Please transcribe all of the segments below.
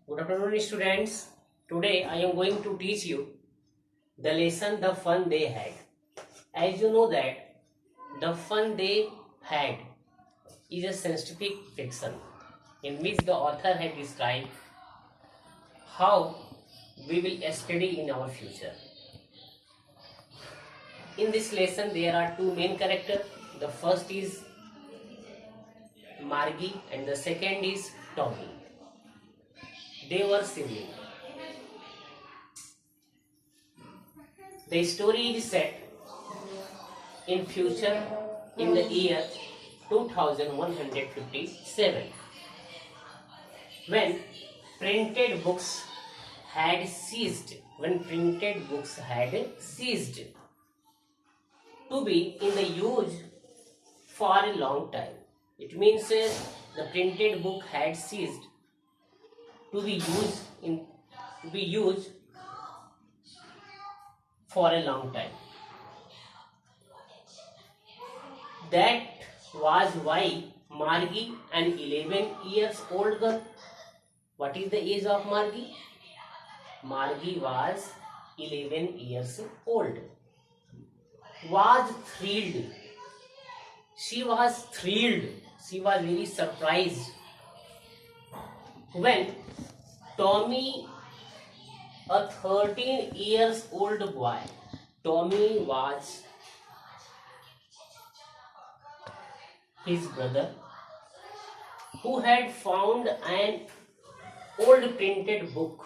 Good afternoon, students. Today I am going to teach you the lesson The Fun They Had. As you know that The Fun They Had is a scientific fiction in which the author had described how we will study in our future. In this lesson there are two main characters. The first is Margie and the second is Tommy. They were siblings. The story is set in future in the year 2157 when printed books had ceased to be in the use for a long time. It means the printed book had ceased to be used for a long time. That was why Margie, an 11 years old girl, what is the age of Margie? Margie was 11 years old, was thrilled. She was very surprised when Tommy, a 13 years old boy, Tommy was his brother, who had found an old printed book.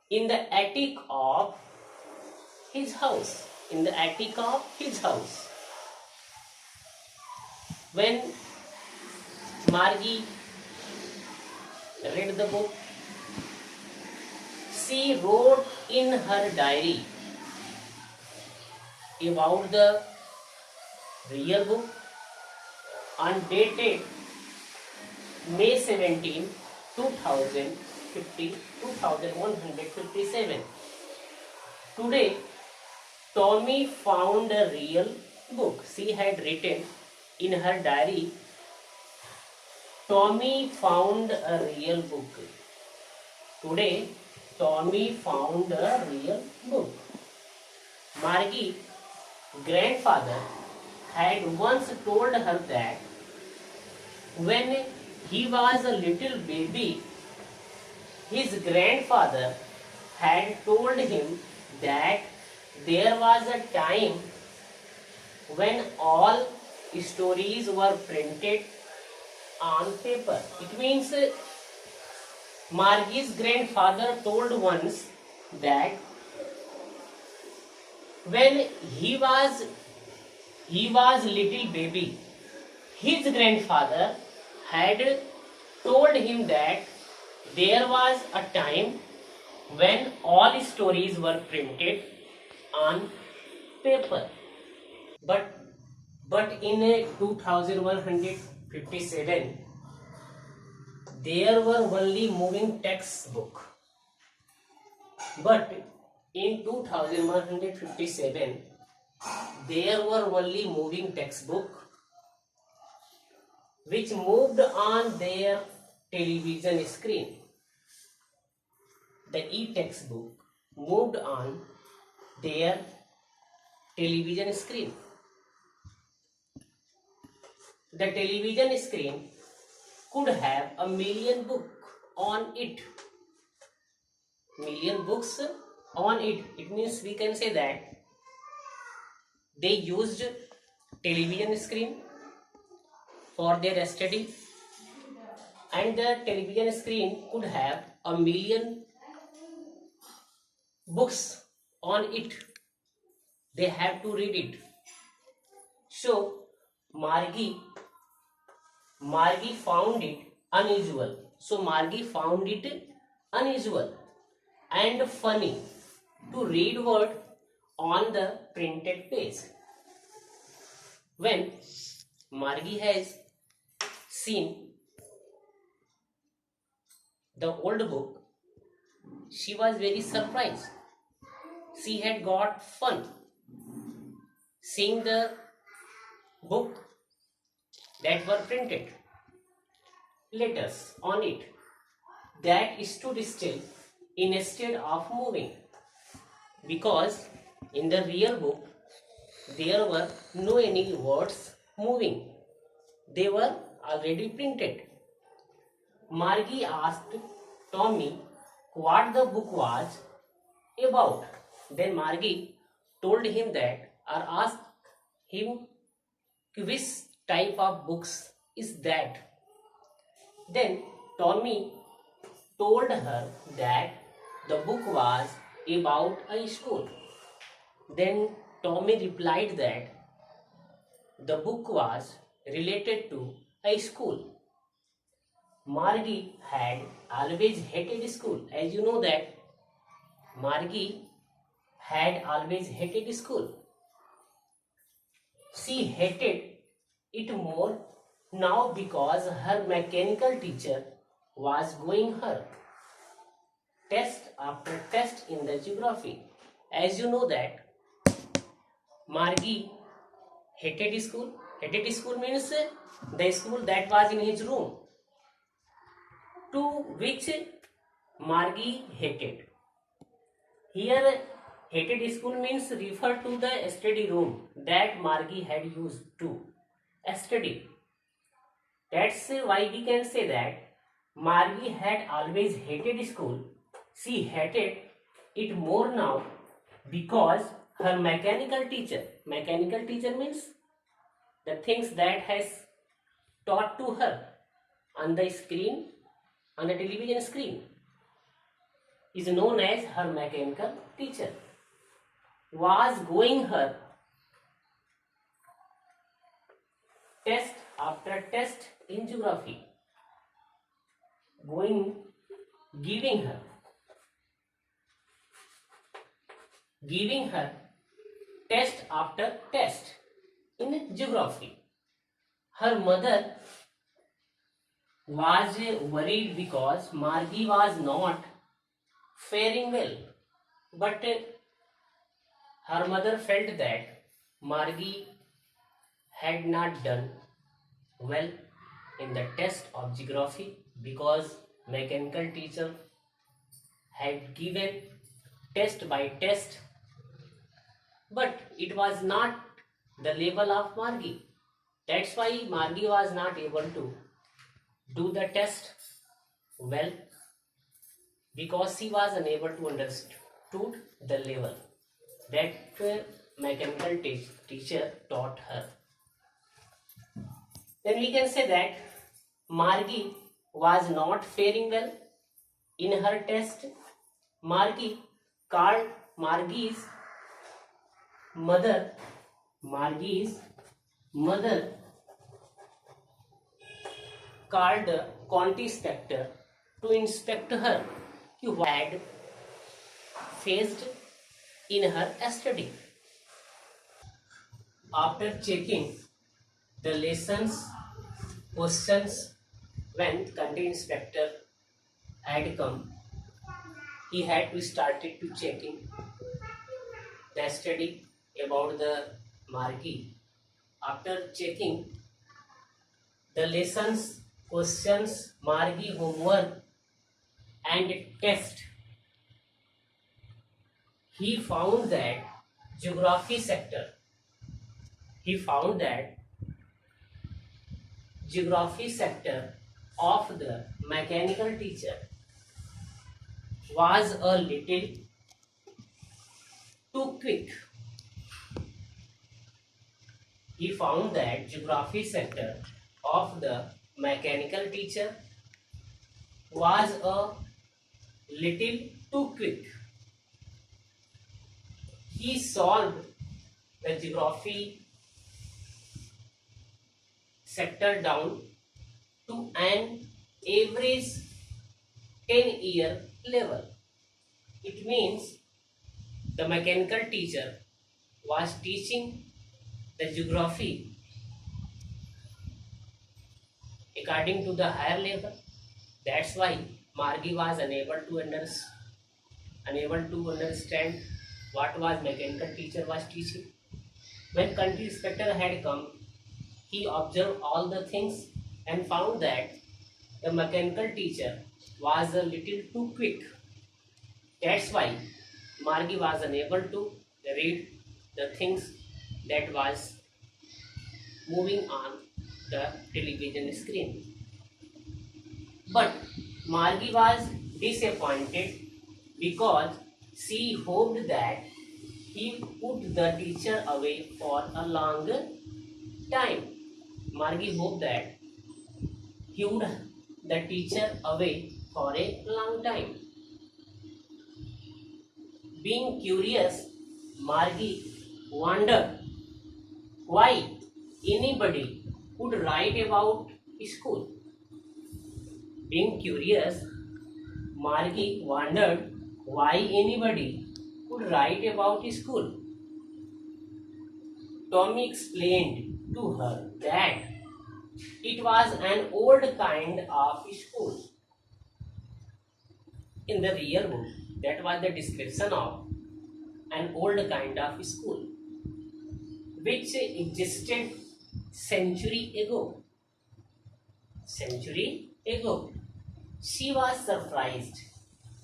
In the attic of his house. When Margie read the book, she wrote in her diary about the real book undated May 17, 2157. Today, Tommy found a real book. She had written in her diary, Tommy found a real book. Today, Tommy found a real book. Margie's grandfather had once told her that when he was a little baby, his grandfather had told him that there was a time when all stories were printed on paper. It means Margie's grandfather told once that when he was little baby, his grandfather had told him that there was a time when all stories were printed on paper. But in 2157, there were only moving textbook. But in 2157, there were only moving textbook which moved on their television screen. The e-textbook moved on their television screen. The television screen could have a million books on it. It means we can say that they used television screen for their study, and the television screen could have a million books on it. They have to read it. So Margie found it unusual. And funny to read word on the printed page. When Margie has seen the old book, she was very surprised. She had got fun seeing the book that were printed letters on it that stood still instead of moving, because in the real book there were no any words moving, they were already printed. Margie asked Tommy what the book was about. Then Margie told him that, or asked him which type of books is that. Then Tommy told her that the book was about a school. Then Tommy replied that the book was related to a school. Margie had always hated school. As you know that Margie had always hated school. She hated it more now because her mechanical teacher was going her test after test in the geography. As you know that Margie hated school. Hated school means the school that was in his room, to which Margie hated. Here, hated school means refer to the study room that Margie had used to study. That's why we can say that Margie had always hated school. She hated it more now because her mechanical teacher means the things that has taught to her on the screen, on the television screen, is known as her mechanical teacher, was going her test after test in geography, giving her test after test in geography. Her mother was worried because Margie was not faring well, but her mother felt that Margie had not done well in the test of geography because mechanical teacher had given test by test, but it was not the level of Margie. That's why Margie was not able to do the test well, because she was unable to understood the level that mechanical teacher taught her. Then we can say that Margie was not faring well in her test. Margie called Margie's mother called the county inspector to inspect her who had faced in her study. After checking the lessons questions, when county inspector had come, he had to started to checking the study about the Margie. After checking the lessons questions, Margie homework and test, he found that geography sector of the mechanical teacher was a little too quick. He found that geography sector of the mechanical teacher was a little too quick. He solved the geography sector down to an average 10-year level. It means the mechanical teacher was teaching the geography according to the higher level. That's why Margie was unable to understand what was mechanical teacher was teaching. When country inspector had come, he observed all the things and found that the mechanical teacher was a little too quick. That's why Margie was unable to read the things that was moving on the television screen. But Margie was disappointed because she hoped that he put the teacher away for a long time. Margie hoped that he would the teacher away for a long time. Being curious, Margie wondered why anybody would write about school. Being curious, Margie wondered why anybody would write about school. Tommy explained to her that it was an old kind of school. In the real book, that was the description of an old kind of school which existed century ago. Century ago. She was surprised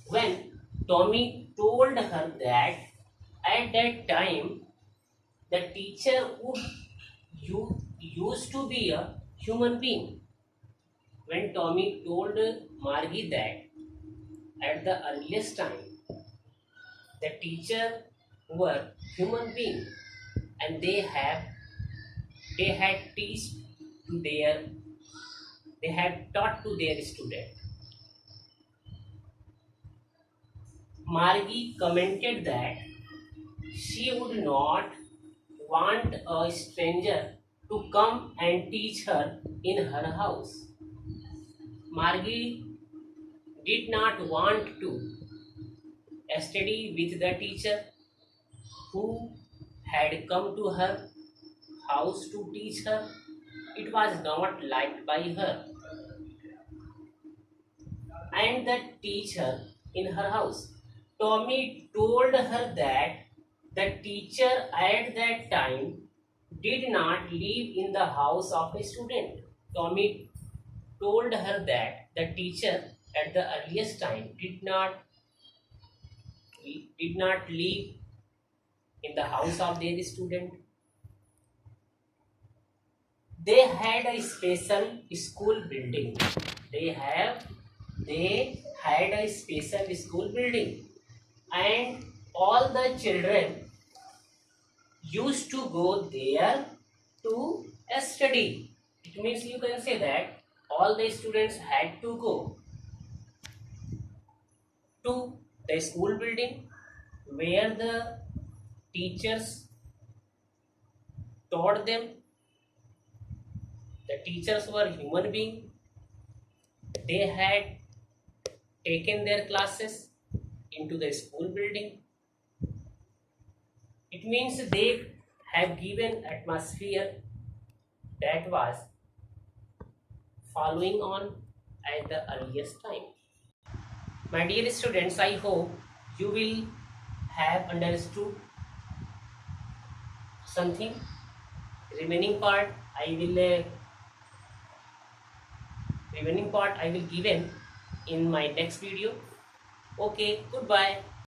when Tommy told her that at that time the teacher used to be a human being. When Tommy told Margie that at the earliest time the teacher were human being and they had teach to their they had taught to their student. Margie commented that she would not want a stranger to come and teach her in her house. Margie did not want to study with the teacher who had come to her house to teach her. It was not liked by her and the teacher in her house. Tommy told her that the teacher at that time did not live in the house of a student. Tommy told her that the teacher at the earliest time did not live in the house of their student. They had a special school building. They had a special school building, and all the children used to go there to study. It means you can say that all the students had to go to the school building where the teachers taught them. The teachers were human beings. They had taken their classes into the school building. It means they have given atmosphere that was following on at the earliest time. My dear students, I hope you will have understood something. Remaining part I will given in my next video. Okay, goodbye.